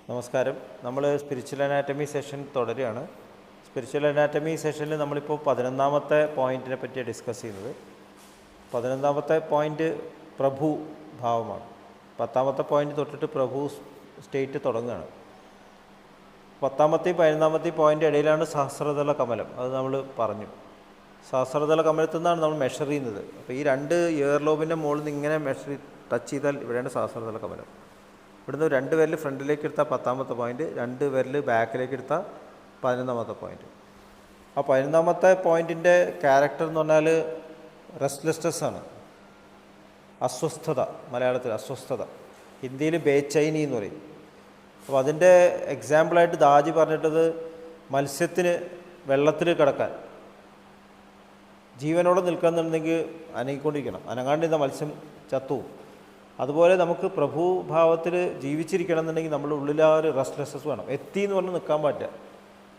നമസ്കാരം. നമ്മൾ spiritual anatomy session തുടരുകയാണ്. സ്പിരിച്വൽ അനാറ്റമി സെഷനിൽ നമ്മളിപ്പോൾ 11ാമത്തെ പോയിൻറ്റിനെ പറ്റിയാണ് ഡിസ്കസ് ചെയ്യുന്നത്. 11ാമത്തെ പോയിൻറ്റ് പ്രഭു ഭാവമാണ്. 10ാമത്തെ പോയിൻറ്റ് തൊട്ടിട്ട് പ്രഭു സ്റ്റേറ്റ് തുടങ്ങുകയാണ്. 10ാമത്തെയും 11ാമത്തെയും പോയിൻ്റ് ഇടയിലാണ് സഹസ്രദള കമലം. അത് നമ്മൾ പറഞ്ഞു. സഹസ്രദള കമലത്തിൽ നിന്നാണ് നമ്മൾ മെഷർ ചെയ്യുന്നത്. അപ്പോൾ ഈ രണ്ട് ഇയർ ലോബിൻ്റെ മുകളിൽ നിന്ന് ഇങ്ങനെ ടച്ച് ചെയ്താൽ ഇവിടെയാണ് സഹസ്രദള കമലം. ഇവിടുന്ന് 2 വിരൽ ഫ്രണ്ടിലേക്ക് എടുത്താൽ 10ാമത്തെ പോയിൻറ്റ്, 2 വിരൽ ബാക്കിലേക്ക് എടുത്താൽ 11ാമത്തെ പോയിൻറ്റ്. ആ 11ാമത്തെ പോയിൻറ്റിൻ്റെ ക്യാരക്ടർ എന്ന് പറഞ്ഞാൽ റെസ്റ്റ്ലെസ്നെസ് ആണ്, അസ്വസ്ഥത. മലയാളത്തിൽ അസ്വസ്ഥത, ഹിന്ദിയിൽ ബേച്ചൈനി എന്ന് പറയും. അപ്പോൾ അതിൻ്റെ എക്സാമ്പിളായിട്ട് ദാജി പറഞ്ഞിട്ടത് മത്സ്യത്തിന് വെള്ളത്തിൽ കിടക്കാൻ ജീവനോടെ നിൽക്കണമെന്നുണ്ടെങ്കിൽ അനങ്ങിക്കൊണ്ടിരിക്കണം, അനങ്ങാണ്ടിരുന്ന മത്സ്യം ചത്തു. അതുപോലെ നമുക്ക് പ്രഭുഭാവത്തിൽ ജീവിച്ചിരിക്കണം എന്നുണ്ടെങ്കിൽ നമ്മുടെ ഉള്ളിൽ ആ ഒരു റെസ്റ്റ്ലെസ്നെസ് വേണം. എത്തി എന്ന് പറഞ്ഞ് നിൽക്കാൻ പറ്റില്ല.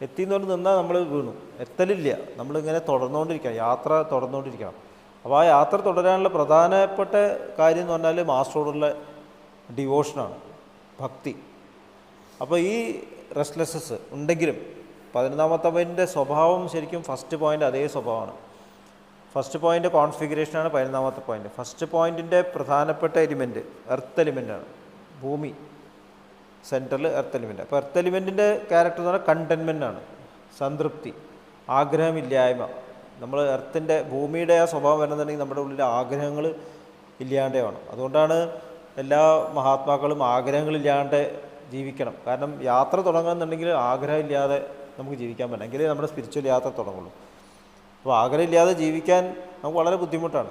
എത്തി എന്ന് പറഞ്ഞ് നിന്നാൽ നമ്മൾ വീണു. എത്തലില്ല. നമ്മളിങ്ങനെ തുടർന്നുകൊണ്ടിരിക്കണം, യാത്ര തുടർന്നുകൊണ്ടിരിക്കണം. അപ്പോൾ ആ യാത്ര തുടരാനുള്ള പ്രധാനപ്പെട്ട കാര്യം എന്ന് പറഞ്ഞാൽ മാസ്റ്ററോടുള്ള ഡിവോഷനാണ്, ഭക്തി. അപ്പോൾ ഈ റെസ്റ്റ്ലെസ്നെസ് ഉണ്ടെങ്കിലും 11ാമത്തെ പോയിൻ്റെ സ്വഭാവം ശരിക്കും ഫസ്റ്റ് പോയിൻ്റ് അതേ സ്വഭാവമാണ്. ഫസ്റ്റ് പോയിൻ്റ് കോൺഫിഗറേഷനാണ് 11ാമത്തെ പോയിൻ്റ്. ഫസ്റ്റ് പോയിൻറ്റിൻ്റെ പ്രധാനപ്പെട്ട എലിമെൻറ്റ് എർത്ത് എലിമെൻ്റാണ്. ഭൂമി സെൻറ്ററിൽ എർത്ത് എലിമെൻ്റ്. അപ്പോൾ എർത്ത് എലിമെൻറ്റിൻ്റെ ക്യാരക്ടർ എന്ന് പറഞ്ഞാൽ കണ്ടൻമെൻ്റാണ്, സംതൃപ്തി, ആഗ്രഹമില്ലായ്മ. നമ്മൾ എർത്തിൻ്റെ ഭൂമിയുടെ ആ സ്വഭാവം വരുന്നുണ്ടെങ്കിൽ നമ്മുടെ ഉള്ളിൽ ആഗ്രഹങ്ങൾ ഇല്ലാണ്ടേ വേണം. അതുകൊണ്ടാണ് എല്ലാ മഹാത്മാക്കളും ആഗ്രഹങ്ങളില്ലാണ്ട് ജീവിക്കണം. കാരണം യാത്ര തുടങ്ങുന്നുണ്ടെങ്കിൽ ആഗ്രഹമില്ലാതെ നമുക്ക് ജീവിക്കാൻ പറ്റില്ല, എങ്കിലേ നമ്മുടെ സ്പിരിച്വൽ യാത്ര തുടങ്ങുള്ളൂ. അപ്പോൾ ആഗ്രഹമില്ലാതെ ജീവിക്കാൻ നമുക്ക് വളരെ ബുദ്ധിമുട്ടാണ്.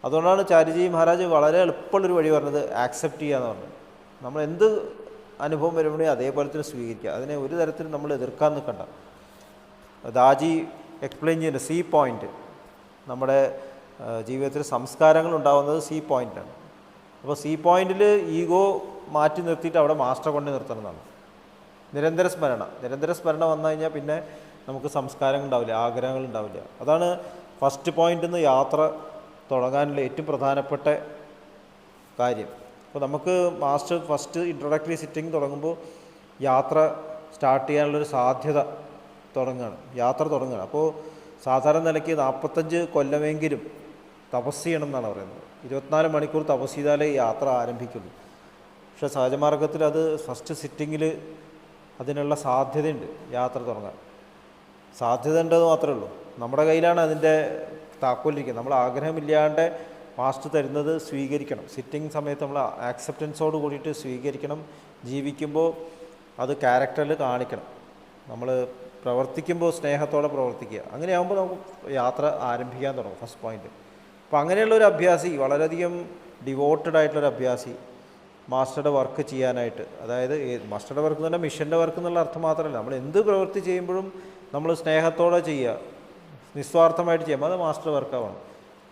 അതുകൊണ്ടാണ് ചാരിജി മഹാരാജ് വളരെ എളുപ്പമുള്ളൊരു വഴി പറഞ്ഞത് ആക്സെപ്റ്റ് ചെയ്യുക എന്ന് പറഞ്ഞത്. നമ്മൾ എന്ത് അനുഭവം വരുമ്പോഴേ അതേപോലെ തന്നെ സ്വീകരിക്കുക, അതിനെ ഒരു തരത്തിലും നമ്മൾ എതിർക്കാൻ നിൽക്കണ്ട. ദാജി എക്സ്പ്ലെയിൻ ചെയ്യുന്നത് സി പോയിൻ്റ്, നമ്മുടെ ജീവിതത്തിൽ സംസ്കാരങ്ങൾ ഉണ്ടാകുന്നത് സി പോയിൻ്റാണ്. അപ്പോൾ സി പോയിൻറ്റിൽ ഈഗോ മാറ്റി നിർത്തിയിട്ട് അവിടെ മാസ്റ്റർ കൊണ്ട് നിർത്തണം എന്നാണ്. നിരന്തര സ്മരണ വന്നു കഴിഞ്ഞാൽ പിന്നെ നമുക്ക് സംസ്കാരങ്ങൾ ഉണ്ടാവില്ല, ആഗ്രഹങ്ങൾ ഉണ്ടാവില്ല. അതാണ് ഫസ്റ്റ് പോയിൻ്റിൽ നിന്ന് യാത്ര തുടങ്ങാനുള്ള ഏറ്റവും പ്രധാനപ്പെട്ട കാര്യം. അപ്പോൾ നമുക്ക് മാസ്റ്റർ ഫസ്റ്റ് ഇൻട്രൊഡക്ടറി സിറ്റിംഗ് തുടങ്ങുമ്പോൾ യാത്ര സ്റ്റാർട്ട് ചെയ്യാനുള്ളൊരു സാധ്യത യാത്ര തുടങ്ങുകയാണ്. അപ്പോൾ സാധാരണ നിലയ്ക്ക് 45 കൊല്ലമെങ്കിലും തപസ് ചെയ്യണം എന്നാണ് പറയുന്നത്. 24 മണിക്കൂർ തപസ് ചെയ്താലേ യാത്ര ആരംഭിക്കുള്ളൂ. പക്ഷേ സഹജമാർഗത്തിൽ അത് ഫസ്റ്റ് സിറ്റിങ്ങിൽ അതിനുള്ള സാധ്യതയുണ്ട്. യാത്ര തുടങ്ങാൻ സാധ്യത ഉണ്ടെന്ന് മാത്രമേ ഉള്ളൂ. നമ്മുടെ കയ്യിലാണ് അതിൻ്റെ താക്കോലിരിക്കുന്നത്. നമ്മൾ ആഗ്രഹമില്ലാണ്ട് മാസ്റ്റർ തരുന്നത് സ്വീകരിക്കണം. സിറ്റിംഗ് സമയത്ത് നമ്മൾ ആക്സെപ്റ്റൻസോട് കൂടിയിട്ട് സ്വീകരിക്കണം. ജീവിക്കുമ്പോൾ അത് ക്യാരക്ടറിൽ കാണിക്കണം. നമ്മൾ പ്രവർത്തിക്കുമ്പോൾ സ്നേഹത്തോടെ പ്രവർത്തിക്കുക. അങ്ങനെയാകുമ്പോൾ നമുക്ക് യാത്ര ആരംഭിക്കാൻ തുടങ്ങും ഫസ്റ്റ് പോയിൻ്റ്. അപ്പോൾ അങ്ങനെയുള്ളൊരു അഭ്യാസി, വളരെയധികം ഡിവോട്ടഡ് ആയിട്ടുള്ളൊരു അഭ്യാസി മാസ്റ്ററുടെ വർക്ക് ചെയ്യാനായിട്ട്, അതായത് മാസ്റ്ററുടെ വർക്ക് എന്ന് പറഞ്ഞാൽ മിഷൻ്റെ വർക്ക് എന്നുള്ള അർത്ഥം മാത്രമല്ല, നമ്മൾ എന്ത് പ്രവൃത്തി ചെയ്യുമ്പോഴും നമ്മൾ സ്നേഹത്തോടെ ചെയ്യുക, നിസ്വാർത്ഥമായിട്ട് ചെയ്യുമ്പോൾ അത് മാസ്റ്റർ വർക്കാവണം.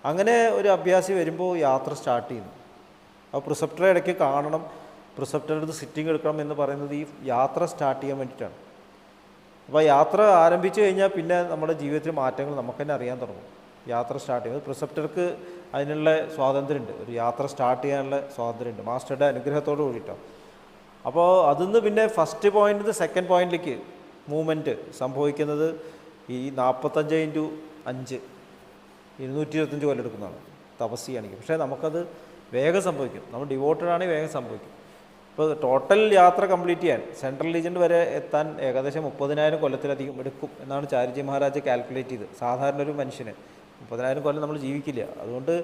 അങ്ങനെ ഒരു അഭ്യാസി വരുമ്പോൾ യാത്ര സ്റ്റാർട്ട് ചെയ്യുന്നു. അപ്പോൾ പ്രിസെപ്റ്ററെ ഇടയ്ക്ക് കാണണം, പ്രിസെപ്റ്ററുടെ അടുത്ത് സിറ്റിംഗ് എടുക്കണം എന്ന് പറയുന്നത് ഈ യാത്ര സ്റ്റാർട്ട് ചെയ്യാൻ വേണ്ടിയിട്ടാണ്. അപ്പോൾ യാത്ര ആരംഭിച്ചു കഴിഞ്ഞാൽ പിന്നെ നമ്മുടെ ജീവിതത്തിൽ മാറ്റങ്ങൾ നമുക്ക് തന്നെ അറിയാൻ തുടങ്ങും. യാത്ര സ്റ്റാർട്ട് ചെയ്യുന്നത് പ്രിസെപ്റ്റർക്ക് അതിനുള്ള സ്വാതന്ത്ര്യമുണ്ട്, ഒരു യാത്ര സ്റ്റാർട്ട് ചെയ്യാനുള്ള സ്വാതന്ത്ര്യമുണ്ട് മാസ്റ്ററുടെ അനുഗ്രഹത്തോട് കൂടിയിട്ടാണ്. അപ്പോൾ അതിൽ പിന്നെ ഫസ്റ്റ് പോയിൻ്റിൽ നിന്ന് സെക്കൻഡ് പോയിൻറ്റിലേക്ക് മൂവ്മെൻറ്റ് സംഭവിക്കുന്നത് ഈ 45x5 225 കൊല്ലം എടുക്കുന്നതാണ് തപസ് ചെയ്യുകയാണെങ്കിൽ. പക്ഷേ നമുക്കത് വേഗം സംഭവിക്കും. നമ്മൾ ഡിവോട്ടഡ് ആണെങ്കിൽ വേഗം സംഭവിക്കും. ഇപ്പോൾ ടോട്ടൽ യാത്ര കംപ്ലീറ്റ് ചെയ്യാൻ സെൻട്രൽ റീജൻ വരെ എത്താൻ ഏകദേശം 30,000 കൊല്ലത്തിലധികം എടുക്കും എന്നാണ് ചാരിജി മഹാരാജ് കാൽക്കുലേറ്റ് ചെയ്ത്. സാധാരണ ഒരു മനുഷ്യന് 30,000 കൊല്ലം നമ്മൾ ജീവിക്കില്ല. അതുകൊണ്ട്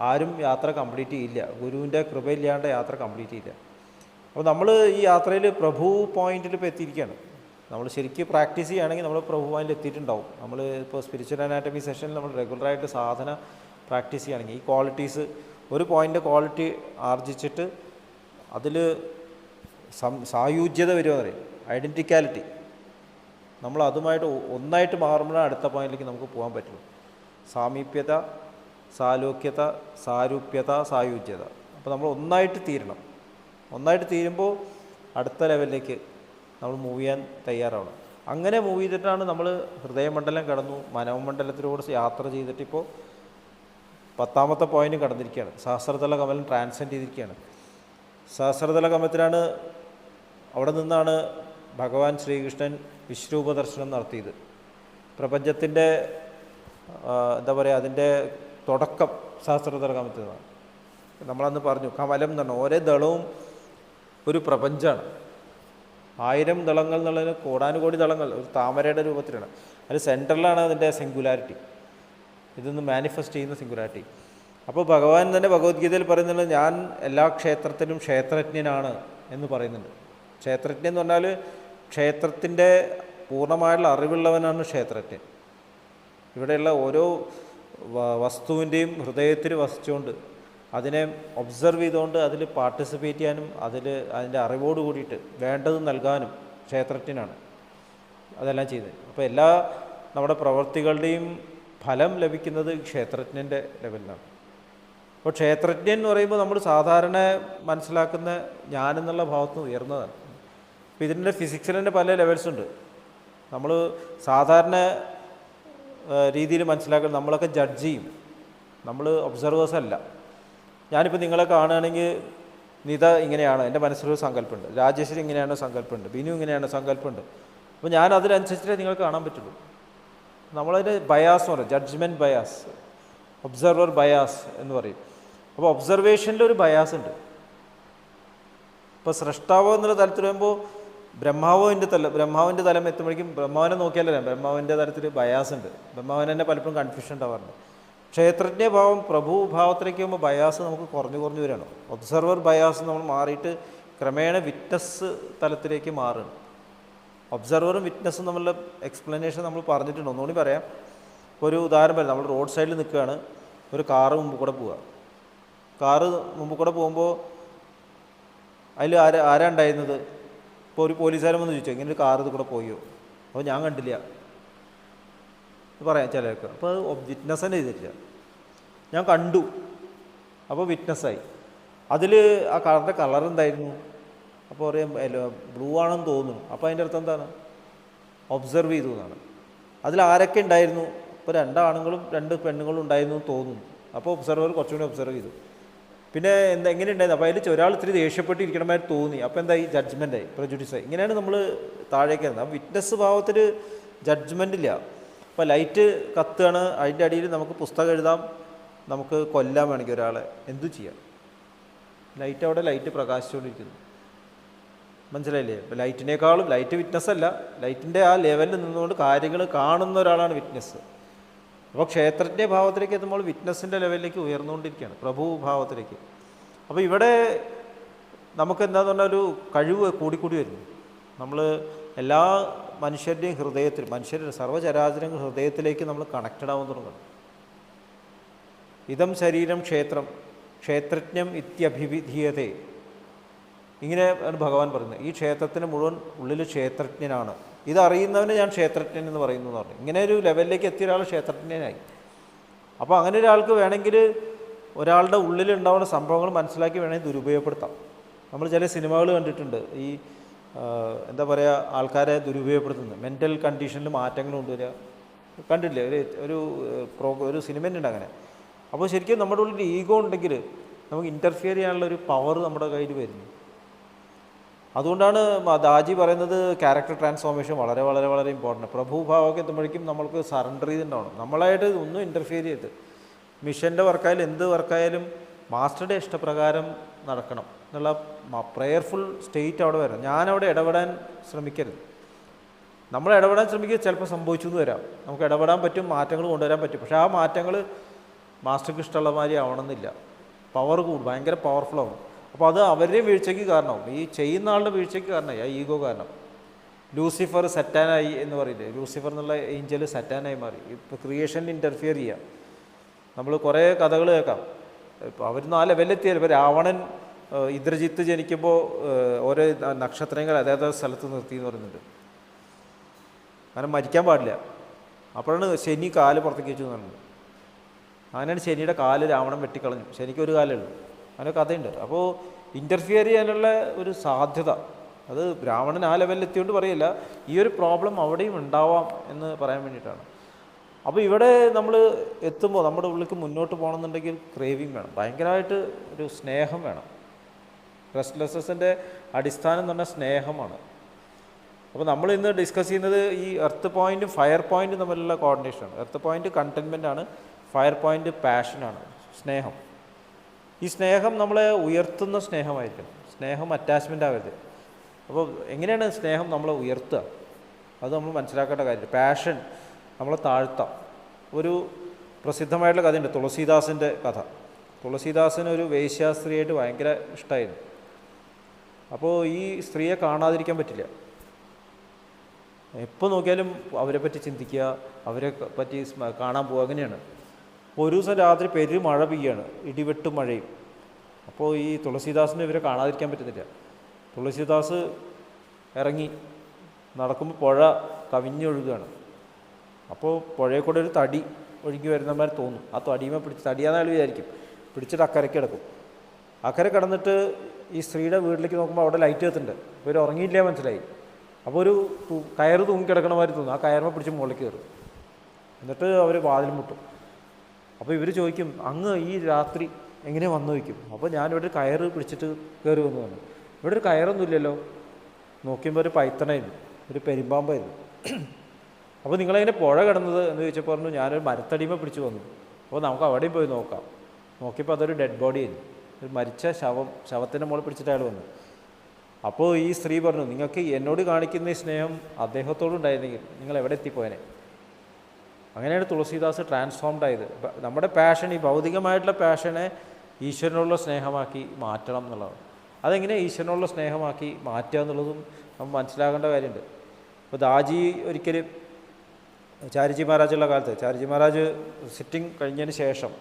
ആരും യാത്ര കംപ്ലീറ്റ് ചെയ്യില്ല. ഗുരുവിൻ്റെ കൃപയില്ലാണ്ട് യാത്ര കംപ്ലീറ്റ് ചെയ്യില്ല. അപ്പോൾ നമ്മൾ ഈ യാത്രയിൽ പ്രഭു പോയിൻറ്റിൽ ഇപ്പോൾ എത്തിയിരിക്കുകയാണ്. നമ്മൾ ശരിക്കും പ്രാക്ടീസ് ചെയ്യുകയാണെങ്കിൽ നമ്മൾ പ്രഭു പോയിൻ്റിൽ എത്തിയിട്ടുണ്ടാവും. നമ്മൾ ഇപ്പോൾ സ്പിരിച്വൽ അനാറ്റമി സെഷനിൽ നമ്മൾ റെഗുലറായിട്ട് സാധന പ്രാക്ടീസ് ചെയ്യുകയാണെങ്കിൽ ഈ ക്വാളിറ്റീസ്, ഒരു പോയിൻ്റ് ക്വാളിറ്റി ആർജിച്ചിട്ട് അതിൽ സായുജ്യത വരുമെന്ന് പറയും, ഐഡൻറ്റിക്കാലിറ്റി. നമ്മൾ അതുമായിട്ട് ഒന്നായിട്ട് മാറുമ്പോഴാണ് അടുത്ത പോയിന്റിലേക്ക് നമുക്ക് പോകാൻ പറ്റുള്ളൂ. സാമീപ്യത, സാലോക്യത, സാരൂപ്യത, സായുജ്യത. അപ്പോൾ നമ്മൾ ഒന്നായിട്ട് തീരണം. ഒന്നായിട്ട് തീരുമ്പോൾ അടുത്ത ലെവലിലേക്ക് നമ്മൾ മൂവ് ചെയ്യാൻ തയ്യാറാവണം. അങ്ങനെ മൂവ് ചെയ്തിട്ടാണ് നമ്മൾ ഹൃദയമണ്ഡലം കടന്നു, മനോമണ്ഡലത്തിലൂടെ യാത്ര ചെയ്തിട്ടിപ്പോൾ 10ാമത്തെ പോയിന്റ് കടന്നിരിക്കുകയാണ്. സഹസ്രദള കമലം ട്രാൻസെൻഡ് ചെയ്തിരിക്കുകയാണ്. സഹസ്രദള കമലത്തിലാണ് അവിടെ നിന്നാണ് ഭഗവാൻ ശ്രീകൃഷ്ണൻ വിശ്വരൂപ ദർശനം നടത്തിയത്. പ്രപഞ്ചത്തിൻ്റെ എന്താ പറയുക, അതിൻ്റെ തുടക്കം സഹസ്രദളകമത്തിലാണ്. നമ്മളന്ന് പറഞ്ഞു കമലം എന്ന് പറഞ്ഞാൽ ഓരോ ദളവും ഒരു പ്രപഞ്ചമാണ്. 1000 ദളങ്ങൾ എന്നുള്ളതിന് കോടാനുകോടി ദളങ്ങൾ ഒരു താമരയുടെ രൂപത്തിലാണ്. അതിൽ സെൻറ്ററിലാണ് അതിൻ്റെ സിംഗുലാരിറ്റി, ഇതൊന്ന് മാനിഫെസ്റ്റ് ചെയ്യുന്ന സിംഗുലാരിറ്റി. അപ്പോൾ ഭഗവാൻ തന്നെ ഭഗവത്ഗീതയിൽ പറയുന്നത് ഞാൻ എല്ലാ ക്ഷേത്രത്തിലും ക്ഷേത്രജ്ഞനാണ് എന്ന് പറയുന്നുണ്ട്. ക്ഷേത്രജ്ഞൻ എന്ന് പറഞ്ഞാൽ ക്ഷേത്രത്തിൻ്റെ പൂർണ്ണമായിട്ടുള്ള അറിവുള്ളവനാണ് ക്ഷേത്രജ്ഞൻ. ഇവിടെയുള്ള ഓരോ വസ്തുവിൻ്റെയും ഹൃദയത്തിൽ വസിച്ചുകൊണ്ട് അതിനെ ഒബ്സർവ് ചെയ്തുകൊണ്ട് അതിൽ പാർട്ടിസിപ്പേറ്റ് ചെയ്യാനും അതിൻ്റെ അറിവോട് കൂടിയിട്ട് വേണ്ടത് നൽകാനും ക്ഷേത്രജ്ഞനാണ് അതെല്ലാം ചെയ്തത്. അപ്പോൾ എല്ലാ നമ്മുടെ പ്രവൃത്തികളുടെയും ഫലം ലഭിക്കുന്നത് ക്ഷേത്രജ്ഞൻ്റെ ലെവലിലാണ്. അപ്പോൾ ക്ഷേത്രജ്ഞൻ എന്ന് പറയുമ്പോൾ നമ്മൾ സാധാരണ മനസ്സിലാക്കുന്ന ഞാനെന്നുള്ള ഭാവത്ത് ഉയർന്നതാണ്. അപ്പോൾ ഇതിൻ്റെ ഫിസിക്സിൽ തന്നെ പല ലെവൽസ് ഉണ്ട്. നമ്മൾ സാധാരണ രീതിയിൽ മനസ്സിലാക്കുന്ന നമ്മളൊക്കെ ജഡ്ജ് ചെയ്യും, നമ്മൾ ഒബ്സർവേഴ്സ് അല്ല. ഞാനിപ്പോൾ നിങ്ങളെ കാണുകയാണെങ്കിൽ നിത ഇങ്ങനെയാണ്, എൻ്റെ മനസ്സിലൊരു സങ്കല്പമുണ്ട്, രാജേശ്വരി ഇങ്ങനെയാണ് സങ്കല്പമുണ്ട്, ബിനു ഇങ്ങനെയാണ് സങ്കല്പമുണ്ട്. അപ്പോൾ ഞാൻ അതിനനുസരിച്ചിട്ടേ നിങ്ങൾക്ക് കാണാൻ പറ്റുള്ളൂ. നമ്മളതിൻ്റെ ബയാസ് എന്ന് പറയും, ജഡ്ജ്മെൻറ്റ് ബയാസ്, ഒബ്സർവർ ബയാസ് എന്ന് പറയും. അപ്പോൾ ഒബ്സർവേഷനിൽ ഒരു ബയാസ് ഉണ്ട്. ഇപ്പോൾ സൃഷ്ടാവോ എന്നുള്ള തലത്തിൽ വരുമ്പോൾ ബ്രഹ്മാവിൻ്റെ തലം എത്തുമ്പോഴേക്കും ബ്രഹ്മാവിനെ നോക്കിയാലല്ല, ബ്രഹ്മാവിൻ്റെ തലത്തിൽ ബയാസ് ഉണ്ട്. ബ്രഹ്മാവിന് തന്നെ പലപ്പോഴും കൺഫ്യൂഷൻ ഉണ്ടാവാറുണ്ട്. ക്ഷേത്രജ്ഞ ഭാവം പ്രഭു ഭാവത്തിലേക്ക് പോകുമ്പോൾ ബയാസ് നമുക്ക് കുറഞ്ഞു വരികയാണ്. ഒബ്സർവർ ബയാസ് നമ്മൾ മാറിയിട്ട് ക്രമേണ വിറ്റ്നസ് തലത്തിലേക്ക് മാറുകയാണ്. ഒബ്സർവറും വിറ്റ്നസ്സും തമ്മിലുള്ള എക്സ്പ്ലനേഷൻ നമ്മൾ പറഞ്ഞിട്ടുണ്ട്, ഒന്നുകൂടി പറയാം. ഇപ്പോൾ ഒരു ഉദാഹരണം പറയാം. നമ്മൾ റോഡ് സൈഡിൽ നിൽക്കുകയാണ്, ഒരു കാറ് മുമ്പ് കൂടെ പോവുക. കാറ് മുമ്പ് കൂടെ പോകുമ്പോൾ അതിൽ ആരാ ഉണ്ടായിരുന്നത്? ഇപ്പോൾ ഒരു പോലീസുകാരൻ വന്ന് ചോദിച്ചു ഇങ്ങനെ ഒരു കാറ് ഇത് കൂടെ പോയോ? അപ്പോൾ ഞാൻ കണ്ടില്ല പറയാം ചിലർക്ക്. അപ്പോൾ അത് വിറ്റ്നസ് തന്നെ ചെയ്തിട്ടില്ല. ഞാൻ കണ്ടു, അപ്പോൾ വിറ്റ്നസ്സായി. അതിൽ ആ കാറിൻ്റെ കളർ എന്തായിരുന്നു? അപ്പോൾ പറയാം ബ്ലൂ ആണെന്ന് തോന്നുന്നു. അപ്പോൾ അതിൻ്റെ അർത്ഥം എന്താണ്? ഒബ്സർവ് ചെയ്തു എന്നാണ്. അതിൽ ആരൊക്കെ ഉണ്ടായിരുന്നു? ഇപ്പോൾ 2 ആണുങ്ങളും 2 പെണ്ണുങ്ങളും ഉണ്ടായിരുന്നു എന്ന് തോന്നുന്നു. അപ്പോൾ ഒബ്സർവർ കുറച്ചുകൂടി ഒബ്സർവ് ചെയ്തു. പിന്നെ എങ്ങനെ ഉണ്ടായിരുന്നു? അപ്പോൾ അതിൽ ഒരാൾ ഇത്തിരി ദേഷ്യപ്പെട്ടിരിക്കണമായിട്ട് തോന്നി. അപ്പോൾ എന്തായി? ജഡ്ജ്മെൻറ്റായി, പ്രജുഡിസായി. ഇങ്ങനെയാണ് നമ്മൾ താഴേക്ക് വരുന്നത്. ആ വിറ്റ്നസ് ഭാവത്തിൽ ജഡ്ജ്മെൻ്റ് ഇല്ല. അപ്പോൾ ലൈറ്റ് കത്തുകയാണ്, അതിൻ്റെ അടിയിൽ നമുക്ക് പുസ്തകം എഴുതാം, നമുക്ക് കൊല്ലാൻ വേണമെങ്കിൽ ഒരാളെ എന്തു ചെയ്യാം. ലൈറ്റ് പ്രകാശിച്ചുകൊണ്ടിരിക്കുന്നു. മനസ്സിലായില്ലേ? ഇപ്പോൾ ലൈറ്റിനേക്കാളും ലൈറ്റ് വിറ്റ്നസ് അല്ല, ലൈറ്റിൻ്റെ ആ ലെവലിൽ നിന്നുകൊണ്ട് കാര്യങ്ങൾ കാണുന്ന ഒരാളാണ് വിറ്റ്നസ്. അപ്പോൾ ക്ഷേത്രജ്ഞ ഭാവത്തിലേക്ക് എത്തുമ്പോൾ വിറ്റ്നസിൻ്റെ ലെവലിലേക്ക് ഉയർന്നുകൊണ്ടിരിക്കുകയാണ്, പ്രഭു ഭാവത്തിലേക്ക്. അപ്പോൾ ഇവിടെ നമുക്ക് എന്താണെന്ന് പറഞ്ഞാൽ ഒരു കഴിവ് കൂടിക്കൂടി വരുന്നു. നമ്മൾ എല്ലാ മനുഷ്യരുടെയും ഹൃദയത്തിൽ, മനുഷ്യരുടെ സർവ്വചരാചരങ്ങൾ ഹൃദയത്തിലേക്ക് നമ്മൾ കണക്റ്റഡ് ആവാൻ തുടങ്ങണം. ഇതം ശരീരം ക്ഷേത്രം ക്ഷേത്രജ്ഞം ഇത്യഭിവിധീയതേ, ഇങ്ങനെയാണ് ഭഗവാൻ പറയുന്നത്. ഈ ക്ഷേത്രത്തിന് മുഴുവൻ ഉള്ളിൽ ക്ഷേത്രജ്ഞനാണ്, ഇതറിയുന്നവനെ ഞാൻ ക്ഷേത്രജ്ഞൻ എന്ന് പറയുന്നു എന്ന് പറഞ്ഞു. ഇങ്ങനെ ഒരു ലെവലിലേക്ക് എത്തിയ ഒരാൾ ക്ഷേത്രജ്ഞനായി. അപ്പോൾ അങ്ങനെ ഒരാൾക്ക് വേണമെങ്കിൽ ഒരാളുടെ ഉള്ളിലുണ്ടാവുന്ന സംഭവങ്ങൾ മനസ്സിലാക്കി വേണമെങ്കിൽ ദുരുപയോഗപ്പെടുത്താം. നമ്മൾ ചില സിനിമകൾ കണ്ടിട്ടുണ്ട്, ഈ എന്താ പറയുക, ആൾക്കാരെ ദുരുപയോഗപ്പെടുത്തുന്നത്, മെൻ്റൽ കണ്ടീഷനിൽ മാറ്റങ്ങൾ കൊണ്ടുവരിക. കണ്ടില്ലേ? ഒരു സിനിമയുണ്ട് അങ്ങനെ. അപ്പോൾ ശരിക്കും നമ്മുടെ ഉള്ളിൽ ഈഗോ ഉണ്ടെങ്കിൽ നമുക്ക് ഇൻ്റർഫിയർ ചെയ്യാനുള്ള ഒരു പവർ നമ്മുടെ കയ്യിൽ വരുന്നു. അതുകൊണ്ടാണ് ദാജി പറയുന്നത് ക്യാരക്ടർ ട്രാൻസ്ഫോർമേഷൻ വളരെ വളരെ വളരെ ഇമ്പോർട്ടൻ്റ്. പ്രഭുഭാവമൊക്കെ എത്തുമ്പോഴേക്കും നമ്മൾക്ക് സറണ്ടർ ചെയ്തിട്ടുണ്ടാവണം, നമ്മളായിട്ട് ഒന്നും ഇൻ്റർഫിയർ ചെയ്ത്. മിഷൻ്റെ വർക്കായാലും എന്ത് വർക്കായാലും മാസ്റ്ററുടെ ഇഷ്ടപ്രകാരം നടക്കണം എന്നുള്ള പ്രെയർഫുൾ സ്റ്റേറ്റ് അവിടെ വരണം. ഞാനവിടെ ഇടപെടാൻ ശ്രമിക്കരുത്. നമ്മൾ ഇടപെടാൻ ശ്രമിക്കുക, ചിലപ്പോൾ സംഭവിച്ചു എന്ന് വരാം. നമുക്ക് ഇടപെടാൻ പറ്റും, മാറ്റങ്ങൾ കൊണ്ടുവരാൻ പറ്റും. പക്ഷേ ആ മാറ്റങ്ങൾ മാസ്റ്റർക്ക് ഇഷ്ടമുള്ള മാതിരി ആവണമെന്നില്ല. പവർ കൂടും, ഭയങ്കര പവർഫുൾ ആവും. അപ്പോൾ അത് അവരുടെ വീഴ്ചയ്ക്ക് കാരണമാവും, ഈ ചെയ്യുന്ന ആളുടെ വീഴ്ചയ്ക്ക് കാരണമായി, ആ ഈഗോ കാരണം. ലൂസിഫർ സറ്റാനായി എന്ന് പറയില്ലേ, ലൂസിഫർ എന്നുള്ള ഏഞ്ചൽ സറ്റാനായി മാറി. ഇപ്പോൾ ക്രിയേഷനിൽ ഇൻ്റർഫിയർ ചെയ്യാം. നമ്മൾ കുറേ കഥകൾ കേൾക്കാം. ഇപ്പോൾ അവർ 4 ലെവലിലെത്തിയാലും, ഇപ്പോൾ രാവണൻ ഇന്ദ്രജിത്ത് ജനിക്കുമ്പോൾ ഓരോ നക്ഷത്രങ്ങൾ അതായത് സ്ഥലത്ത് നിർത്തി എന്ന് പറയുന്നുണ്ട്. കാരണം മരിക്കാൻ പാടില്ല. അപ്പോഴാണ് ശനി കാല് പുറത്തേക്ക് വെച്ചു എന്ന് പറയുന്നത്. അങ്ങനെയാണ് ശനിയുടെ കാല് രാവണൻ വെട്ടിക്കളഞ്ഞു. ശനിക്ക് ഒരു കാലേ ഉള്ളൂ. അങ്ങനെ കഥയുണ്ട്. അപ്പോൾ ഇൻ്റർഫിയർ ചെയ്യാനുള്ള ഒരു സാധ്യത, അത് രാവണൻ ആ ലെവലിൽ എത്തിയോണ്ട് പറയില്ല, ഈ ഒരു പ്രോബ്ലം അവിടെയും ഉണ്ടാവാം എന്ന് പറയാൻ വേണ്ടിയിട്ടാണ്. അപ്പോൾ ഇവിടെ നമ്മൾ എത്തുമ്പോൾ നമ്മുടെ ഉള്ളിലേക്ക് മുന്നോട്ട് പോകണമെന്നുണ്ടെങ്കിൽ ക്രേവിങ് വേണം, ഭയങ്കരമായിട്ട് ഒരു സ്നേഹം വേണം. റെസ്റ്റ്ലെസ്നെസ്സിൻ്റെ അടിസ്ഥാനം എന്ന് പറഞ്ഞാൽ സ്നേഹമാണ്. അപ്പോൾ നമ്മൾ ഇന്ന് ഡിസ്കസ് ചെയ്യുന്നത് ഈ എർത്ത് പോയിൻറ്റും ഫയർ പോയിൻറ്റും തമ്മിലുള്ള കോർഡിനേഷനാണ്. എർത്ത് പോയിൻറ്റ് കണ്ടൻമെൻ്റ് ആണ്, ഫയർ പോയിൻറ്റ് പാഷനാണ്, സ്നേഹം. ഈ സ്നേഹം നമ്മളെ ഉയർത്തുന്ന സ്നേഹമായിരിക്കണം, സ്നേഹം അറ്റാച്ച്മെൻ്റ് ആവരുത്. അപ്പോൾ എങ്ങനെയാണ് സ്നേഹം നമ്മളെ ഉയർത്തുക, അത് നമ്മൾ മനസ്സിലാക്കേണ്ട കാര്യമില്ല. പാഷൻ നമ്മളെ താഴ്ത്താം. ഒരു പ്രസിദ്ധമായിട്ടുള്ള കഥയുണ്ട്, തുളസീദാസിൻ്റെ കഥ. തുളസീദാസിന് ഒരു വേശ്യാസ്ത്രീയായിട്ട് ഭയങ്കര ഇഷ്ടമായിരുന്നു. അപ്പോൾ ഈ സ്ത്രീയെ കാണാതിരിക്കാൻ പറ്റില്ല. എപ്പോൾ നോക്കിയാലും അവരെ പറ്റി ചിന്തിക്കുക, അവരെ പറ്റി കാണാൻ പോവുക, അങ്ങനെയാണ്. അപ്പോൾ ഒരു ദിവസം രാത്രി മഴ പെയ്യാണ്, ഇടിവെട്ടും മഴയും. അപ്പോൾ ഈ തുളസീദാസിന് ഇവരെ കാണാതിരിക്കാൻ പറ്റുന്നില്ല. തുളസീദാസ് ഇറങ്ങി നടക്കുമ്പോൾ പുഴ കവിഞ്ഞൊഴുകുകയാണ്. അപ്പോൾ പുഴയെ കൂടെ ഒരു തടി ഒഴുകി വരുന്നമാർ തോന്നും. ആ തടിയുമേ തടിയാണെന്ന് വിചാരിക്കും, പിടിച്ചിട്ട് അക്കരയ്ക്ക് കിടക്കും. അക്കരെ കിടന്നിട്ട് ഈ സ്ത്രീയുടെ വീട്ടിലേക്ക് നോക്കുമ്പോൾ അവിടെ ലൈറ്റ് കത്തുന്നുണ്ട്. ഇവർ ഉറങ്ങിയില്ല മനസ്സിലായി. അപ്പോൾ ഒരു കയറ് തൂങ്ങിക്കിടക്കണ മാതിരി തോന്നും. ആ കയറിനെ പിടിച്ച് മുകളിലേക്ക് കയറും. എന്നിട്ട് അവർ വാതിൽ മുട്ടും. അപ്പോൾ ഇവർ ചോദിക്കും, അങ്ങ് ഈ രാത്രി എങ്ങനെ വന്നു വയ്ക്കും? അപ്പോൾ ഞാനിവിടെ ഒരു കയറ് പിടിച്ചിട്ട് കയറി വന്നു പറഞ്ഞു. ഇവിടെ ഒരു കയറൊന്നുമില്ലല്ലോ. നോക്കിയപ്പോൾ ഒരു പൈത്തണായിരുന്നു, ഒരു പെരുമ്പാമ്പായിരുന്നു. അപ്പോൾ നിങ്ങളെങ്ങനെ പുഴ കിടന്നത് എന്ന് ചോദിച്ചപ്പോൾ പറഞ്ഞു, ഞാനൊരു മരത്തടിമ പിടിച്ച് വന്നു. അപ്പോൾ നമുക്ക് അവിടെയും പോയി നോക്കാം. നോക്കിയപ്പോൾ അതൊരു ഡെഡ് ബോഡി ആയിരുന്നു, ഒരു മരിച്ച ശവത്തിൻ്റെ മുകളിൽ പിടിച്ചിട്ട് അയാൾ വന്നു. അപ്പോൾ ഈ സ്ത്രീ പറഞ്ഞു, നിങ്ങൾക്ക് എന്നോട് കാണിക്കുന്ന ഈ സ്നേഹം അദ്ദേഹത്തോടുണ്ടായിരുന്നെങ്കിൽ നിങ്ങൾ എവിടെ എത്തിപ്പോയനെ. അങ്ങനെയാണ് തുളസീദാസ് ട്രാൻസ്ഫോംഡ് ആയത്. നമ്മുടെ പാഷൻ, ഈ ഭൗതികമായിട്ടുള്ള പാഷനെ ഈശ്വരനുള്ള സ്നേഹമാക്കി മാറ്റണം എന്നുള്ളതാണ്. അതെങ്ങനെ ഈശ്വരനുള്ള സ്നേഹമാക്കി മാറ്റുക എന്നുള്ളതും നമ്മൾ മനസ്സിലാക്കേണ്ട കാര്യമുണ്ട്. ഇപ്പോൾ ദാജി ഒരിക്കൽ ചാരിജി മഹാരാജുള്ള കാലത്ത്, ചാരിജി മഹാരാജ് സിറ്റിംഗ് കഴിഞ്ഞതിന് ശേഷം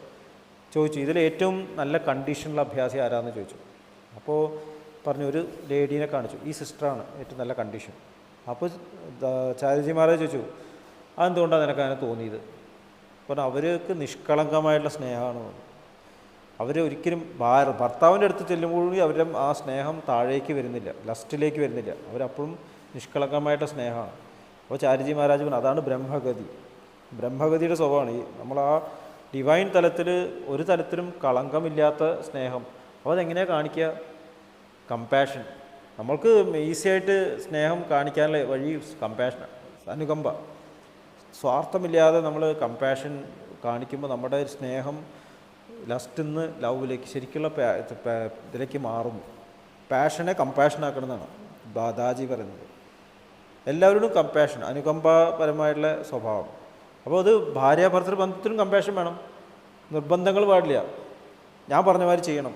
ചോദിച്ചു, ഇതിൽ ഏറ്റവും നല്ല കണ്ടീഷനുള്ള അഭ്യാസി ആരാന്ന് ചോദിച്ചു. അപ്പോൾ പറഞ്ഞു, ഒരു ലേഡീനെ കാണിച്ചു, ഈ സിസ്റ്ററാണ് ഏറ്റവും നല്ല കണ്ടീഷൻ. അപ്പോൾ ചാരിജി മഹാരാജ് ചോദിച്ചു, അതെന്തുകൊണ്ടാണ് നിനക്ക് അങ്ങനെ തോന്നിയത്? അപ്പോൾ അവർക്ക് നിഷ്കളങ്കമായിട്ടുള്ള സ്നേഹമാണ്. അവർ ഒരിക്കലും ഭർത്താവിൻ്റെ അടുത്ത് ചെല്ലുമ്പോഴും അവരുടെ ആ സ്നേഹം താഴേക്ക് വരുന്നില്ല, ലസ്റ്റിലേക്ക് വരുന്നില്ല. അവരപ്പോഴും നിഷ്കളങ്കമായിട്ടുള്ള സ്നേഹമാണ്. അപ്പോൾ ചാരിജി മഹാരാജ് പറഞ്ഞു, അതാണ് ബ്രഹ്മഗതി. ബ്രഹ്മഗതിയുടെ സ്വഭാവമാണ് ഈ നമ്മൾ ആ ഡിവൈൻ തലത്തിൽ ഒരു തലത്തിലും കളങ്കമില്ലാത്ത സ്നേഹം. അപ്പോൾ അതെങ്ങനെയാണ് കാണിക്കുക? കമ്പാഷൻ. നമ്മൾക്ക് ഈസിയായിട്ട് സ്നേഹം കാണിക്കാനുള്ള വഴി കമ്പാഷനാണ്, അനുകമ്പ. സ്വാർത്ഥമില്ലാതെ നമ്മൾ കമ്പാഷൻ കാണിക്കുമ്പോൾ നമ്മുടെ സ്നേഹം ലസ്റ്റിൽ നിന്ന് ലവിലേക്ക്, ശരിക്കുള്ള ഇതിലേക്ക് മാറുന്നു. പാഷനെ കമ്പാഷനാക്കണമെന്നാണ് ദാജി പറയുന്നത്. എല്ലാവരോടും കമ്പാഷൻ, അനുകമ്പാപരമായിട്ടുള്ള സ്വഭാവം. അപ്പോൾ അത് ഭാര്യാഭർത്തൃ ബന്ധത്തിനും കമ്പാഷൻ വേണം. നിർബന്ധങ്ങൾ പാടില്ല. ഞാൻ പറഞ്ഞ മാതിരി ചെയ്യണം,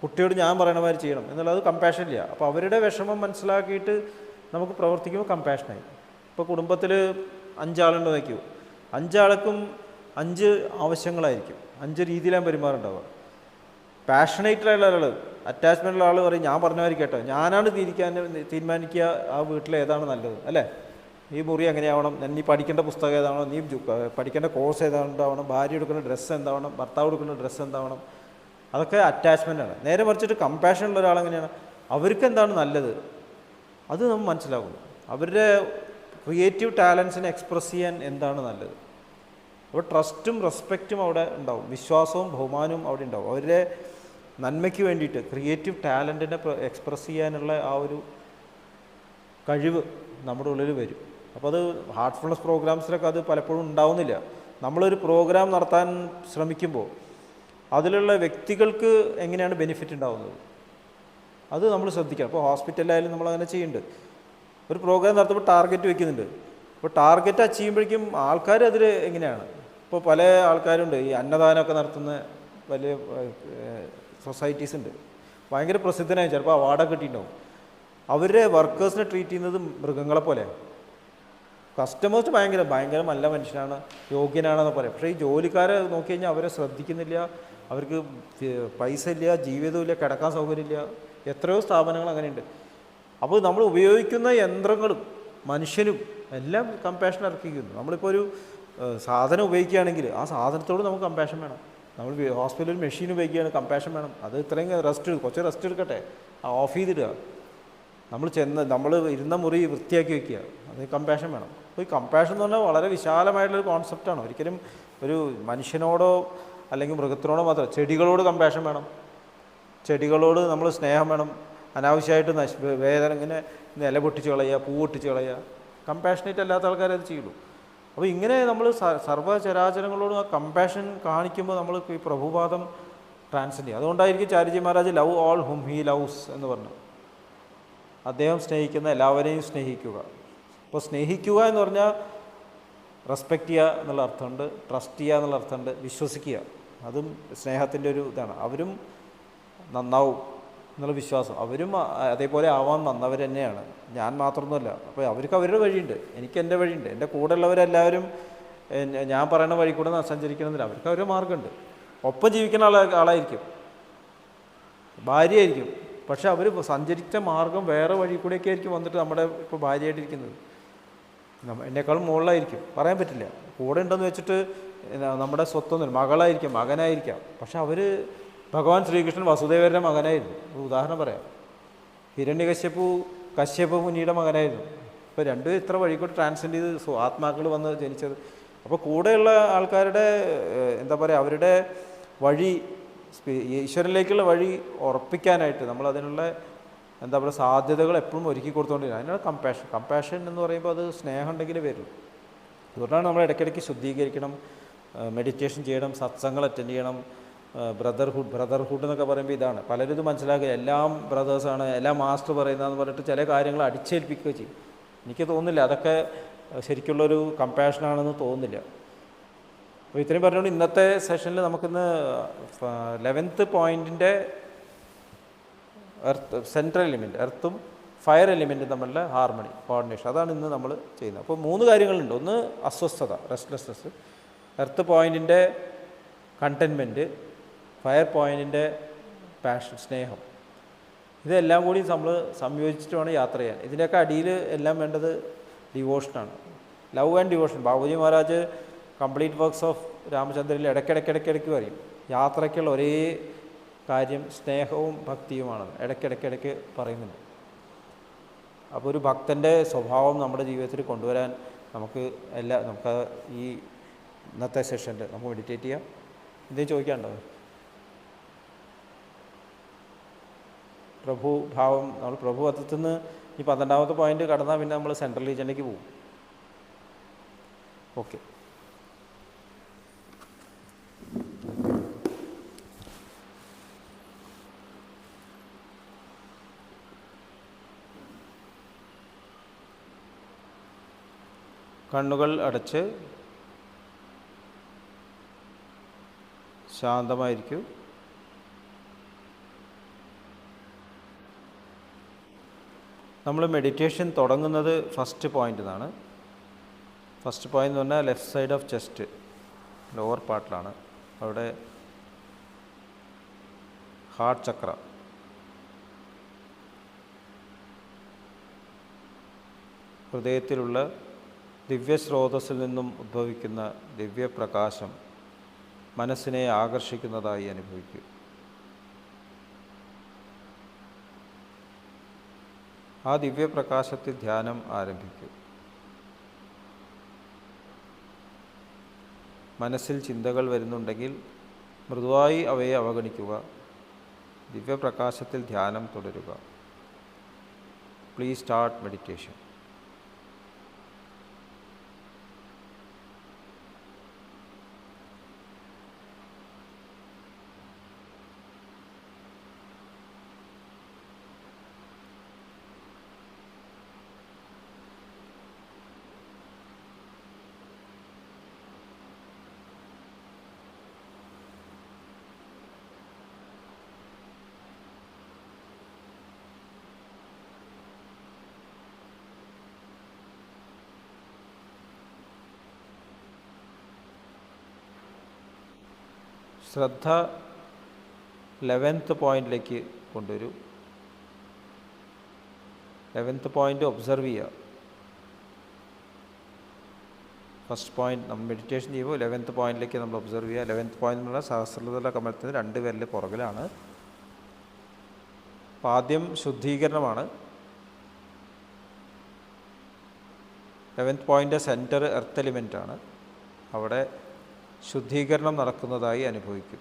കുട്ടിയോട് ഞാൻ പറയുന്ന മാതിരി ചെയ്യണം എന്നുള്ളത് കമ്പാഷൻ ഇല്ല. അപ്പോൾ അവരുടെ വിഷമം മനസ്സിലാക്കിയിട്ട് നമുക്ക് പ്രവർത്തിക്കുമ്പോൾ കമ്പാഷനായി. ഇപ്പോൾ കുടുംബത്തിൽ 5 ആളുണ്ട് നോക്കൂ, 5 ആൾക്കും 5 ആവശ്യങ്ങളായിരിക്കും, 5 രീതിയിലാണ് പെരുമാറുണ്ടാവുക. പാഷനേറ്റായിട്ടുള്ള ആൾ, അറ്റാച്ച്മെൻറ്റുള്ള ആൾ പറയും, ഞാൻ പറഞ്ഞ മാതിരി കേട്ടോ, ഞാനാണ് തീരുമാനിക്കുക ആ വീട്ടിൽ ഏതാണ് നല്ലത്, അല്ലേ? ഈ മുറി എങ്ങനെയാവണം, നീ പഠിക്കേണ്ട പുസ്തകം ഏതാവണം, നീ പഠിക്കേണ്ട കോഴ്സ് ഏതാണ്ടാവണം, ഭാര്യ എടുക്കുന്ന ഡ്രസ്സ് എന്താവണം, ഭർത്താവ് എടുക്കുന്ന ഡ്രസ്സ് എന്താവണം, അതൊക്കെ അറ്റാച്ച്മെൻ്റാണ്. നേരെ മറിച്ചിട്ട് കമ്പാഷനുള്ള ഒരാളെങ്ങനെയാണ്, അവർക്ക് എന്താണ് നല്ലത് അത് നമ്മൾ മനസ്സിലാക്കുന്നു. അവരുടെ ക്രിയേറ്റീവ് ടാലൻസിനെ എക്സ്പ്രസ് ചെയ്യാൻ എന്താണ് നല്ലത്. അപ്പോൾ ട്രസ്റ്റും റെസ്പെക്റ്റും അവിടെ ഉണ്ടാവും, വിശ്വാസവും ബഹുമാനവും അവിടെ ഉണ്ടാവും. അവരുടെ നന്മയ്ക്ക് വേണ്ടിയിട്ട് ക്രിയേറ്റീവ് ടാലൻറ്റിനെ എക്സ്പ്രസ് ചെയ്യാനുള്ള ആ ഒരു കഴിവ് നമ്മുടെ ഉള്ളിൽ വരും. അപ്പോൾ അത് ഹാർട്ട്ഫുൾനെസ് പ്രോഗ്രാംസിലൊക്കെ അത് പലപ്പോഴും ഉണ്ടാവുന്നില്ല. നമ്മളൊരു പ്രോഗ്രാം നടത്താൻ ശ്രമിക്കുമ്പോൾ അതിലുള്ള വ്യക്തികൾക്ക് എങ്ങനെയാണ് ബെനിഫിറ്റ് ഉണ്ടാവുന്നത് അത് നമ്മൾ ശ്രദ്ധിക്കണം. അപ്പോൾ ഹോസ്പിറ്റലിലായാലും നമ്മളങ്ങനെ ചെയ്യുന്നുണ്ട്. ഒരു പ്രോഗ്രാം നടത്തുമ്പോൾ ടാർഗറ്റ് വയ്ക്കുന്നുണ്ട്. അപ്പോൾ ടാർഗറ്റ് അച്ചീവ് ചെയ്യുമ്പോഴേക്കും ആൾക്കാർ അതിൽ എങ്ങനെയാണ്, ഇപ്പോൾ പല ആൾക്കാരുണ്ട് ഈ അന്നദാനമൊക്കെ നടത്തുന്ന വലിയ സൊസൈറ്റീസ് ഉണ്ട്, ഭയങ്കര പ്രസിദ്ധനായി, ചിലപ്പോൾ അവാർഡൊക്കെ കിട്ടിയിട്ടുണ്ടാവും. അവരുടെ വർക്കേഴ്സിനെ ട്രീറ്റ് ചെയ്യുന്നത് മൃഗങ്ങളെ പോലെ. കസ്റ്റമേഴ്സ് ഭയങ്കര നല്ല മനുഷ്യനാണ്, യോഗ്യനാണെന്ന് പറയാം. പക്ഷേ ഈ ജോലിക്കാരെ നോക്കി കഴിഞ്ഞാൽ അവരെ ശ്രദ്ധിക്കുന്നില്ല, അവർക്ക് പൈസ ഇല്ല, ജീവിതമില്ല, കിടക്കാൻ സൗകര്യമില്ല. എത്രയോ സ്ഥാപനങ്ങൾ അങ്ങനെയുണ്ട്. അപ്പോൾ നമ്മൾ ഉപയോഗിക്കുന്ന യന്ത്രങ്ങളും മനുഷ്യനും എല്ലാം കമ്പാഷൻ ഇറക്കിക്കുന്നു. നമ്മളിപ്പോൾ ഒരു സാധനം ഉപയോഗിക്കുകയാണെങ്കിൽ ആ സാധനത്തോട് നമുക്ക് കമ്പാഷൻ വേണം. നമ്മൾ ഹോസ്പിറ്റലിൽ മെഷീൻ ഉപയോഗിക്കുകയാണ്, കമ്പാഷൻ വേണം. അത് ഇത്രയും കുറച്ച് റെസ്റ്റ് എടുക്കട്ടെ, ഓഫ് ചെയ്തിടുക. നമ്മൾ ഇരുന്ന മുറി വൃത്തിയാക്കി വയ്ക്കുക, അത് കമ്പാഷൻ വേണം. അപ്പോൾ ഈ കമ്പാഷൻ എന്ന് പറഞ്ഞാൽ വളരെ വിശാലമായിട്ടുള്ളൊരു കോൺസെപ്റ്റാണ്. ഒരിക്കലും ഒരു മനുഷ്യനോടോ അല്ലെങ്കിൽ മൃഗത്തിനോടോ മാത്രം, ചെടികളോട് കമ്പാഷൻ വേണം, ചെടികളോട് നമ്മൾ സ്നേഹം വേണം. അനാവശ്യമായിട്ട് വേദന ഇങ്ങനെ ഇല പൊട്ടിച്ച് കളയുക, പൂ പൊട്ടിച്ച് കളയുക. കമ്പാഷനേറ്റ് അല്ലാത്ത ആൾക്കാരെ അത് ചെയ്യുള്ളൂ. അപ്പോൾ ഇങ്ങനെ നമ്മൾ സർവ്വചരാചരങ്ങളോടും ആ കമ്പാഷൻ കാണിക്കുമ്പോൾ നമ്മൾ ഈ പ്രഭുപാദം ട്രാൻസെൻഡ് ചെയ്യും. അതുകൊണ്ടായിരിക്കും Chariji Maharaj love all whom he loves എന്ന് പറഞ്ഞു. അദ്ദേഹം സ്നേഹിക്കുന്ന എല്ലാവരെയും സ്നേഹിക്കുക. അപ്പോൾ സ്നേഹിക്കുക എന്ന് പറഞ്ഞാൽ റെസ്പെക്റ്റ് ചെയ്യുക എന്നുള്ള അർത്ഥമുണ്ട്, ട്രസ്റ്റ് ചെയ്യുക എന്നുള്ള അർത്ഥമുണ്ട്, വിശ്വസിക്കുക. അതും സ്നേഹത്തിൻ്റെ ഒരു ഇതാണ്. അവരും നന്നാവും എന്നുള്ള വിശ്വാസം. അവരും അതേപോലെ ആവാൻ വന്നവർ തന്നെയാണ്, ഞാൻ മാത്രമൊന്നുമല്ല. അപ്പോൾ അവർക്ക് അവരുടെ വഴിയുണ്ട്, എനിക്ക് എൻ്റെ വഴിയുണ്ട്. എൻ്റെ കൂടെ ഉള്ളവരെല്ലാവരും ഞാൻ പറയുന്ന വഴി കൂടെ സഞ്ചരിക്കണമെന്നില്ല, അവർക്ക് അവരുടെ മാർഗ്ഗമുണ്ട്. ഒപ്പം ജീവിക്കുന്ന ആളായിരിക്കും, ഭാര്യയായിരിക്കും. പക്ഷെ അവർ സഞ്ചരിച്ച മാർഗം വേറെ വഴി കൂടെയൊക്കെ ആയിരിക്കും വന്നിട്ട് നമ്മുടെ ഇപ്പോൾ ഭാര്യയായിട്ടിരിക്കുന്നത്. എന്നെക്കാളും മുകളിലായിരിക്കും, പറയാൻ പറ്റില്ല. കൂടെ ഉണ്ടെന്ന് വെച്ചിട്ട് നമ്മുടെ സ്വത്തൊന്നും മകളായിരിക്കാം, മകനായിരിക്കാം. പക്ഷെ അവർ ഭഗവാൻ ശ്രീകൃഷ്ണൻ വസുദേവരുടെ മകനായിരുന്നു. ഒരു ഉദാഹരണം പറയാം. കശ്യപ മുനിയുടെ മകനായിരുന്നു. ഇപ്പോൾ രണ്ടും ഇത്ര വഴിക്കൂടെ ട്രാൻസെൻഡ് ചെയ്ത് ആത്മാക്കൾ വന്ന് ജനിച്ചത്. അപ്പോൾ കൂടെയുള്ള ആൾക്കാരുടെ എന്താ പറയുക, അവരുടെ വഴി ഈശ്വരനിലേക്കുള്ള വഴി ഉറപ്പിക്കാനായിട്ട് നമ്മൾ അതിനുള്ള എന്താ പറയുക സാധ്യതകൾ എപ്പോഴും ഒരുക്കി കൊടുത്തുകൊണ്ടിരിക്കുക. അതിനാണ് കമ്പാഷൻ എന്ന് പറയുമ്പോൾ അത് സ്നേഹം ഉണ്ടെങ്കിൽ വരും. അതുകൊണ്ടാണ് നമ്മൾ ഇടയ്ക്കിടയ്ക്ക് ശുദ്ധീകരിക്കണം, മെഡിറ്റേഷൻ ചെയ്യണം, സത്സംഗങ്ങൾ അറ്റൻഡ് ചെയ്യണം. ബ്രദർഹുഡ് എന്നൊക്കെ പറയുമ്പോൾ ഇതാണ്. പലരും ഇത് മനസ്സിലാക്കുക, എല്ലാം ബ്രദേഴ്സാണ്, എല്ലാം മാസ്റ്റർ പറയുന്നതെന്ന് പറഞ്ഞിട്ട് ചില കാര്യങ്ങൾ അടിച്ചേൽപ്പിക്കുക ചെയ്യും. എനിക്ക് തോന്നുന്നില്ല അതൊക്കെ ശരിക്കുള്ളൊരു കമ്പാഷനാണെന്ന് തോന്നുന്നില്ല. അപ്പോൾ ഇത്രയും പറഞ്ഞുകൊണ്ട് ഇന്നത്തെ സെഷനിൽ നമുക്കിന്ന് 11th പോയിൻറ്റിൻ്റെ സെൻട്രൽ എലിമെൻറ്റ്, എർത്തും ഫയർ എലിമെൻറ്റും തമ്മിലുള്ള ഹാർമണി, കോർഡിനേഷൻ, അതാണ് ഇന്ന് നമ്മൾ ചെയ്യുന്നത്. അപ്പോൾ 3 കാര്യങ്ങളുണ്ട്. ഒന്ന് അസ്വസ്ഥത, റെസ്റ്റ്ലെസ്നെസ്, എർത്ത് പോയിൻറ്റിൻ്റെ കണ്ടൻമെൻറ്റ്, ഫയർ പോയിൻറ്റിൻ്റെ പാഷൻ, സ്നേഹം. ഇതെല്ലാം കൂടി നമ്മൾ സംയോജിച്ചിട്ട് വേണം യാത്ര ചെയ്യാൻ. ഇതിൻ്റെയൊക്കെ അടിയിൽ എല്ലാം വേണ്ടത് ഡിവോഷനാണ്, love and devotion. Babuji Maharaj complete works of രാമചന്ദ്രനിൽ ഇടയ്ക്കിടയ്ക്ക് പറയും, യാത്രയ്ക്കുള്ള ഒരേ കാര്യം സ്നേഹവും ഭക്തിയുമാണെന്ന് ഇടയ്ക്കിടയ്ക്ക് പറയുന്നുണ്ട്. അപ്പോൾ ഒരു ഭക്തൻ്റെ സ്വഭാവം നമ്മുടെ ജീവിതത്തിൽ കൊണ്ടുവരാൻ നമുക്ക് ഈ ഇന്നത്തെ സെഷനിൽ നമുക്ക് മെഡിറ്റേറ്റ് ചെയ്യാം. എന്തെങ്കിലും ചോദിക്കാനുണ്ടോ? പ്രഭുഭാവം, നമ്മൾ പ്രഭുത്വത്തിൽ നിന്ന് ഈ 12ാമത്തെ പോയിന്റ് കടന്നാൽ പിന്നെ നമ്മൾ സെൻട്രൽ റീജിയനിലേക്ക് പോകും. ഓക്കെ. കണ്ണുകൾ അടച്ച് ശാന്തമായിരിക്കും. നമ്മൾ മെഡിറ്റേഷൻ തുടങ്ങുന്നത് ഫസ്റ്റ് പോയിൻ്റിൽ നിന്നാണ്. ഫസ്റ്റ് പോയിൻ്റ് എന്ന് പറഞ്ഞാൽ left side of chest, lower പാർട്ടിലാണ്. അവിടെ ഹാർട്ട് ചക്ര, ഹൃദയത്തിലുള്ള ദിവ്യസ്രോതസ്സിൽ നിന്നും ഉദ്ഭവിക്കുന്ന ദിവ്യപ്രകാശം മനസ്സിനെ ആകർഷിക്കുന്നതായി അനുഭവിക്കും. ആ ദിവ്യപ്രകാശത്തിൽ ധ്യാനം ആരംഭിക്കും. മനസ്സിൽ ചിന്തകൾ വരുന്നുണ്ടെങ്കിൽ മൃദുവായി അവയെ അവഗണിക്കുക. ദിവ്യപ്രകാശത്തിൽ ധ്യാനം തുടരുക. Please start meditation. ശ്രദ്ധ 11th പോയിൻറ്റിലേക്ക് കൊണ്ടുവരൂ. 11th പോയിൻ്റ് ഒബ്സർവ് ചെയ്യുക. ഫസ്റ്റ് പോയിൻ്റ് നമ്മൾ മെഡിറ്റേഷൻ ചെയ്യുമ്പോൾ 11th പോയിൻറ്റിലേക്ക് നമ്മൾ ഒബ്സർവ് ചെയ്യുക. 11th പോയിൻ്റ് എന്ന് പറഞ്ഞാൽ സഹസ്രതല കമലത്തിന് 2 വിരൽ പുറകിലാണ്. അപ്പോൾ ആദ്യം ശുദ്ധീകരണമാണ്. 11th പോയിൻ്റ് സെൻറ്റർ എർത്ത് എലിമെൻ്റാണ്. അവിടെ ശുദ്ധീകരണം നടക്കുന്നതായി അനുഭവിക്കും.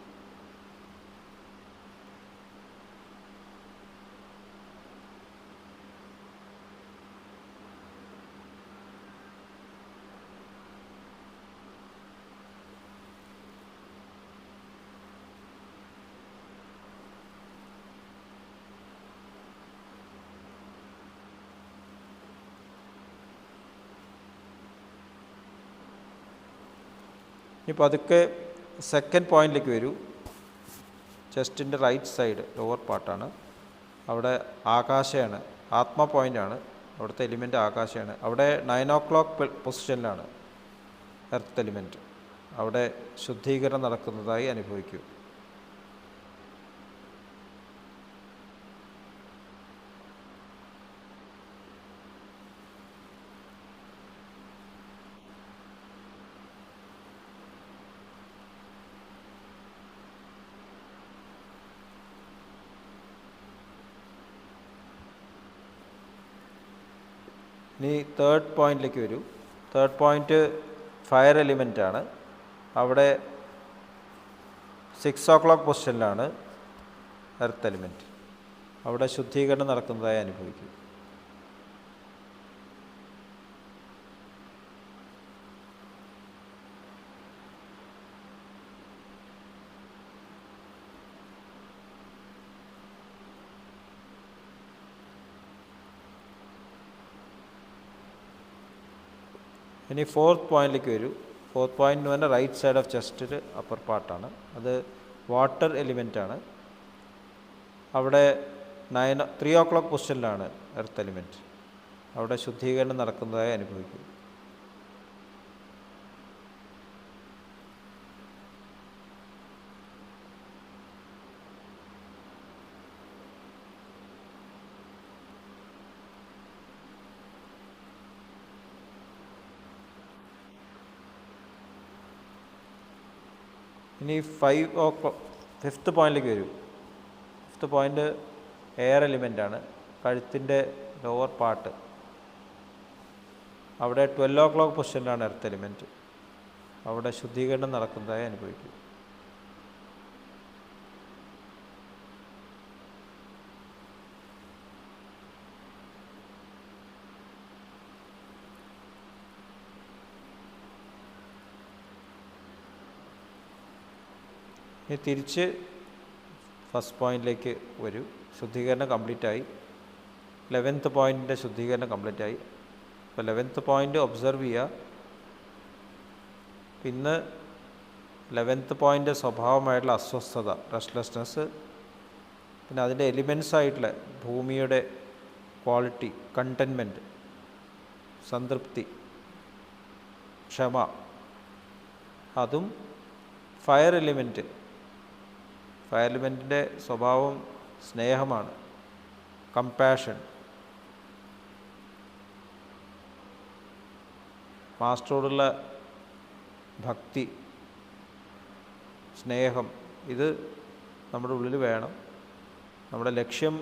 ഇനി പതുക്കെ സെക്കൻഡ് പോയിന്റിലേക്ക് വരൂ. ചെസ്റ്റിൻ്റെ റൈറ്റ് സൈഡ് ലോവർ പാർട്ടാണ്. അവിടെ ആകാശയാണ്, ആത്മ പോയിൻ്റാണ്. അവിടുത്തെ എലിമെൻറ്റ് ആകാശമാണ്. അവിടെ 9 o'clock പൊസിഷനിലാണ് എർത്ത് എലിമെൻറ്റ്. അവിടെ ശുദ്ധീകരണം നടക്കുന്നതായി അനുഭവിക്കൂ. ഇനി തേർഡ് പോയിന്റിലേക്ക് വരൂ. തേർഡ് പോയിന്റ് ഫയർ എലിമെൻ്റാണ്. അവിടെ 6 o'clock പൊസിഷനിലാണ് എർത്ത് എലിമെൻറ്റ്. അവിടെ ശുദ്ധീകരണം നടക്കുന്നതായി അനുഭവിക്കും. ഇനി ഫോർത്ത് പോയിന്റിലേക്ക് വരൂ. ഫോർത്ത് പോയിന്റ് എന്ന് പറഞ്ഞാൽ റൈറ്റ് സൈഡ് ഓഫ് ചെസ്റ്റിൽ അപ്പർ പാർട്ടാണ്. അത് വാട്ടർ എലിമെൻ്റാണ്. അവിടെ 3 o'clock പൊസിഷനിലാണ് എർത്ത് എലിമെൻറ്റ്. അവിടെ ശുദ്ധീകരണം നടക്കുന്നതായി അനുഭവിക്കും. ഇനി 5 o'clock ഫിഫ്ത്ത് പോയിന്റിലേക്ക് വരും. ഫിഫ്ത്ത് പോയിന്റ് എയർ എലിമെൻ്റാണ്. കഴുത്തിൻ്റെ ലോവർ പാർട്ട്. അവിടെ 12 o'clock പൊസിഷനിലാണ് എർത്ത് എലിമെൻറ്റ്. അവിടെ ശുദ്ധീകരണം നടക്കുന്നതായി അനുഭവിക്കും. ഇനി തിരിച്ച് ഫസ്റ്റ് പോയിന്റിലേക്ക് വരൂ. ശുദ്ധീകരണം കംപ്ലീറ്റായി. 11th പോയിൻറ്റിൻ്റെ ശുദ്ധീകരണം കംപ്ലീറ്റായി. അപ്പോൾ 11th പോയിൻ്റ് ഒബ്സർവ് ചെയ്യുക. പിന്നെ 11th പോയിൻ്റ് സ്വഭാവമായിട്ടുള്ള അസ്വസ്ഥത, റെസ്റ്റ്ലെസ്നെസ്, പിന്നെ അതിൻ്റെ എലിമെൻസ് ആയിട്ടുള്ള ഭൂമിയുടെ ക്വാളിറ്റി, കണ്ടൻമെൻറ്റ്, സംതൃപ്തി, ക്ഷമ, അതും ഫയർ എലിമെൻറ്റ്. ഫയർ എലിമെൻറ്റിൻ്റെ സ്വഭാവം സ്നേഹമാണ്, കമ്പാഷൻ, മാസ്റ്ററോടുള്ള ഭക്തി, സ്നേഹം. ഇത് നമ്മുടെ ഉള്ളിൽ വേണം. നമ്മുടെ ലക്ഷ്യം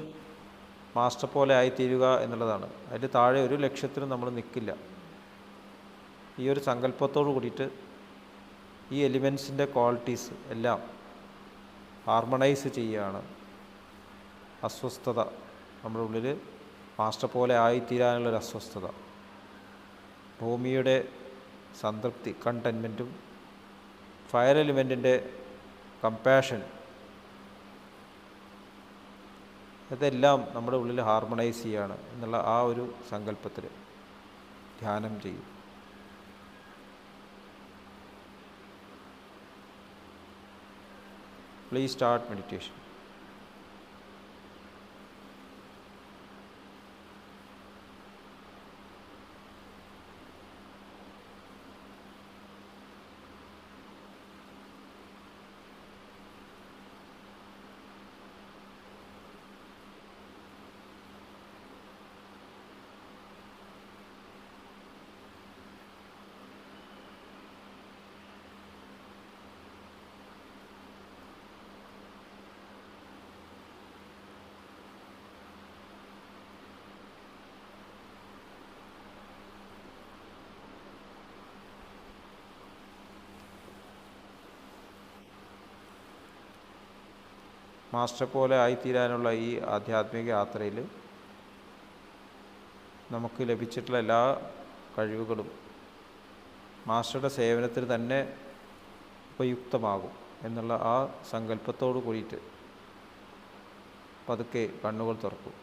മാസ്റ്റർ പോലെ ആയിത്തീരുക എന്നുള്ളതാണ്. അതിൻ്റെ താഴെ ഒരു ലക്ഷ്യത്തിനും നമ്മൾ നിൽക്കില്ല. ഈ ഒരു സങ്കല്പത്തോടു കൂടിയിട്ട് ഈ എലിമെൻസിൻ്റെ ക്വാളിറ്റീസ് എല്ലാം ഹാർമണൈസ് ചെയ്യുകയാണ്. അസ്വസ്ഥത, നമ്മുടെ ഉള്ളിൽ മാസ്റ്റർ പോലെ ആയിത്തീരാനുള്ളൊരു അസ്വസ്ഥത, ഭൂമിയുടെ സംതൃപ്തി, കണ്ടൻമെൻറ്റും, ഫയർ എലിമെൻറ്റിൻ്റെ കമ്പാഷൻ, ഇതെല്ലാം നമ്മുടെ ഉള്ളിൽ ഹാർമണൈസ് ചെയ്യുകയാണ് എന്നുള്ള ആ ഒരു സങ്കല്പത്തിൽ ധ്യാനം ചെയ്യും. Please start meditation. മാസ്റ്റർ പോലെ ആയിത്തീരാനുള്ള ഈ ആധ്യാത്മിക യാത്രയിൽ നമുക്ക് ലഭിച്ചിട്ടുള്ള എല്ലാ കഴിവുകളും മാസ്റ്ററുടെ സേവനത്തിന് തന്നെ ഉപയുക്തമാകും എന്നുള്ള ആ സങ്കല്പത്തോടു കൂടിയിട്ട് പതുക്കെ കണ്ണുകൾ തുറക്കും.